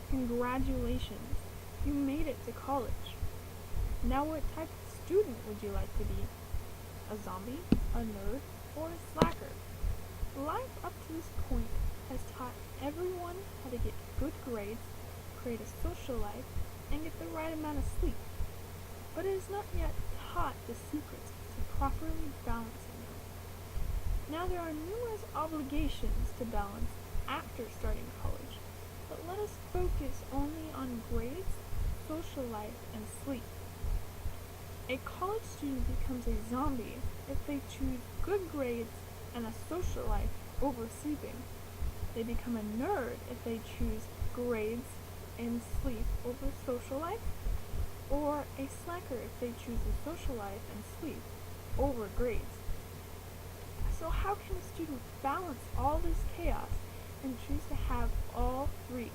Congratulations, you made it to college. Now what type of student would you like to be? A zombie, a nerd, or a slacker? Life up to this point has taught everyone how to get good grades, create a social life, and get the right amount of sleep. But it has not yet taught the secrets to properly balancing them. Now there are numerous obligations to balance after starting college, but let us focus only on grades, social life, and sleep. A college student becomes a zombie if they choose good grades and a social life over sleeping. They become a nerd if they choose grades and sleep over social life, or a slacker if they choose a social life and sleep over grades. So how can a student balance all this chaos and choose to have all three?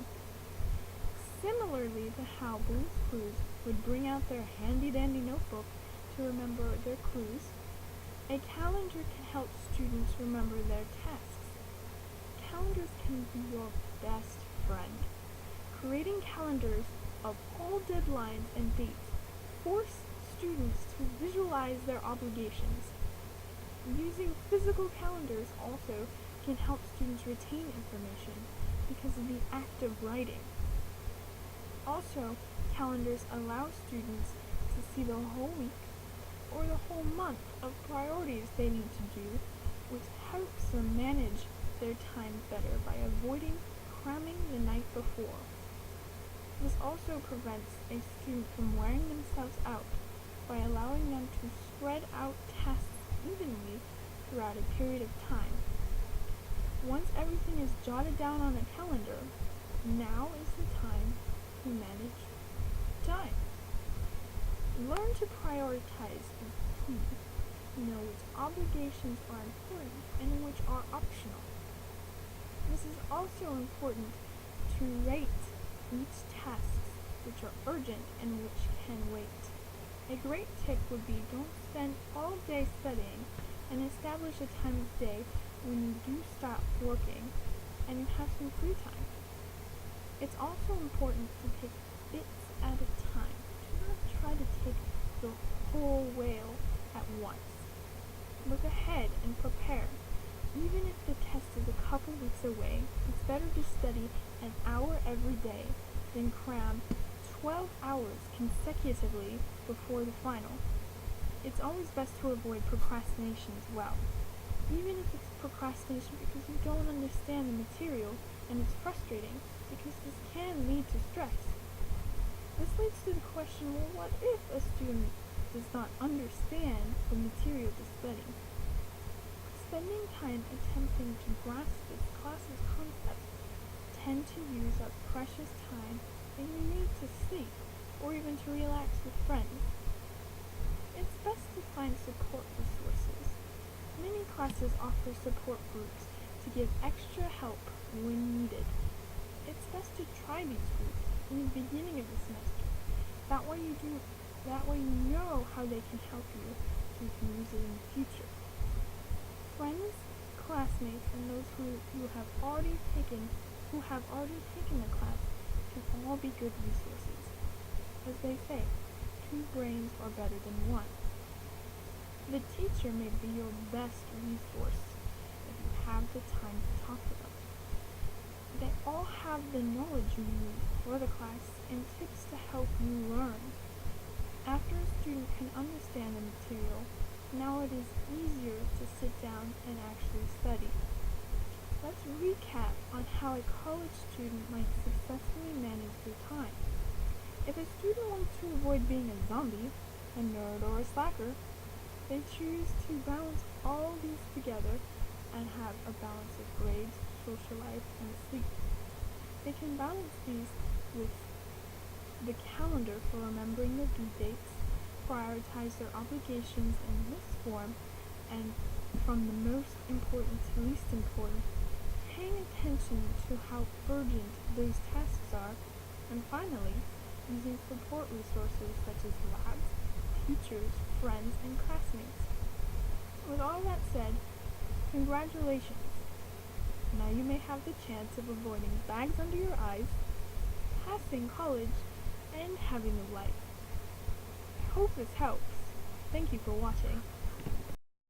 Similarly to how Blue's Clues would bring out their handy-dandy notebook to remember their clues, a calendar can help students remember their tasks. Calendars can be your best friend. Creating calendars of all deadlines and dates force students to visualize their obligations. Using physical calendars also can help students retain information because of the act of writing. Also, calendars allow students to see the whole week or the whole month of priorities they need to do, which helps them manage their time better by avoiding cramming the night before. This also prevents a student from wearing themselves out by allowing them to spread out tasks evenly throughout a period of time. Once everything is jotted down on a calendar, now is the time to manage time. Learn to prioritize is key. Know which obligations are important and which are optional. This is also important to rate each tasks which are urgent and which can wait. A great tip would be don't spend all day studying and establish a time of day when you do stop working and you have some free time. It's also important to take bits at a time. Do not try to take the whole whale at once. Look ahead and prepare. Even if the test is a couple weeks away, it's better to study an hour every day than cram 12 hours consecutively before the final. It's always best to avoid procrastination as well. Even if it's procrastination because you don't understand the material and it's frustrating because this can lead to stress. This leads to the question, well, what if a student does not understand the material to study? Spending time attempting to grasp this class's concepts tend to use up precious time that you need to sleep or even to relax with friends. It's best to find support resources. Many classes offer support groups to give extra help when needed. It's best to try these groups in the beginning of the semester. That way you know how they can help you so you can use it in the future. Friends, classmates, and those who have already taken the class can all be good resources. As they say, 2 brains are better than 1. The teacher may be your best resource if you have the time to talk to them. They all have the knowledge you need for the class and tips to help you learn. After a student can understand the material, now it is easier to sit down and actually study. Let's recap on how a college student might successfully manage their time. If a student wants to avoid being a zombie, a nerd, or a slacker, they choose to balance all these together and have a balance of grades, social life, and sleep. They can balance these with the calendar for remembering their due dates, prioritize their obligations in this form, and from the most important to least important, paying attention to how urgent those tasks are, and finally, using support resources such as labs, teachers, friends, and classmates. With all that said, congratulations! Now you may have the chance of avoiding bags under your eyes, passing college, and having a life. I hope this helps. Thank you for watching.